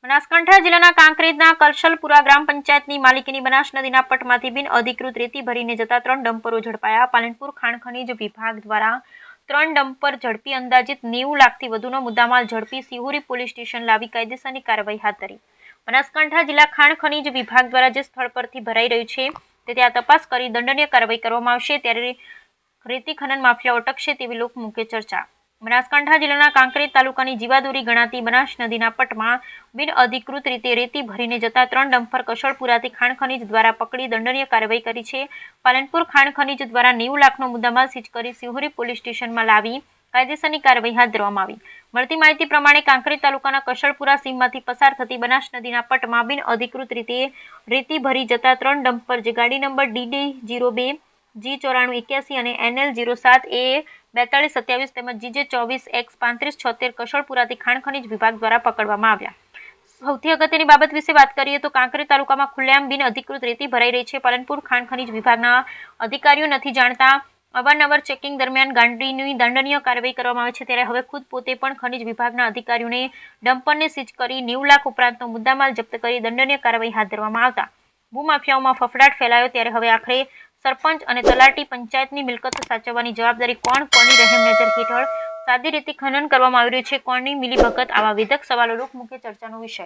બનાસકાંઠા જિલ્લાના કાંકરેજના કલશલપુરા ગ્રામ પંચાયતની માલિકીની બનાસ નદીના પટમાંથી બિન અધિકૃત રેતી ભરીને જતા 3 ડમ્પરો ઝડપાયા. પાલનપુર ખાણ ખનીજ વિભાગ દ્વારા 3 ડમ્પર ઝડપી અંદાજિત 90 લાખથી વધુનો મુદ્દામાલ ઝડપી સિહોરી પોલીસ સ્ટેશન લાવી કાયદેસરની કાર્યવાહી હાથ ધરી. બનાસકાંઠા જિલ્લા ખાણ ખનીજ વિભાગ દ્વારા જે સ્થળ પરથી ભરાઈ રહ્યું છે તે ત્યાં તપાસ કરી દંડનીય કાર્યવાહી કરવામાં આવશે, ત્યારે રેતી ખનન માફિયાઓ અટકશે તેવી લોકમુખે ચર્ચા. બનાસકાંઠા જિલ્લાના કાંકરેજ તાલુકાની જીવાદોરી ગણાતી બનાસ નદીના પટમાં બિન અધિકૃત રીતે રેતી ભરીને જતા 3 ડમ્પર કશળપુરાથી ખાણ ખનીજ દ્વારા પકડી દંડનીય કાર્યવાહી કરી છે. પાલનપુર ખાણ ખનીજ દ્વારા 90 લાખનો મુદ્દામાલ સીઝ કરી સિહોરી પોલીસ સ્ટેશનમાં લાવી કાયદેસરની કાર્યવાહી હાથ ધરવામાં આવી. મળતી માહિતી પ્રમાણે કાંકરેજ તાલુકાના કશળપુરા સીમમાંથી પસાર થતી બનાસ નદીના પટમાં બિન અધિકૃત રીતે રેતી ભરી જતા 3 ડમ્પર જે ગાડી નંબર DD02 G9481 અને NL07 A4227 તેમજ GJ24X 3576 કશળપુરાથી ખાણ ખનીજ વિભાગ દ્વારા પકડવામાં આવ્યા. સૌથી અગત્યની બાબત વિશે વાત કરીએ તો કાંકરેજ તાલુકામાં ખુલ્લેઆમ બિન અધિકૃત રેતી ભરાઈ રહી છે. પાલનપુર ખાણ ખનીજ વિભાગના અધિકારીઓ નથી જાણતા. અવારનવાર ચેકિંગ દરમિયાન ગાંડીની દંડનીય કાર્યવાહી કરવામાં આવે છે, ત્યારે હવે ખુદ પોતે પણ ખનીજ વિભાગના અધિકારીઓને ડમ્પરને સીઝ કરી 90 લાખ ઉપરાંતનો મુદ્દામાલ જપ્ત કરી દંડનીય કાર્યવાહી હાથ ધરવામાં આવતા ભૂમાફિયાઓમાં ફફડાટ ફેલાયો. ત્યારે હવે આખરે સરપંચ અને તલાટી પંચાયતની મિલકત સાચવવાની જવાબદારી કોની રહેમ નજર હેઠળ સાદી રીતે ખનન કરવામાં આવી રહ્યું છે, કોની મિલીભગત, આવા વિધક સવાલો લોકમુખે ચર્ચાનો વિષય.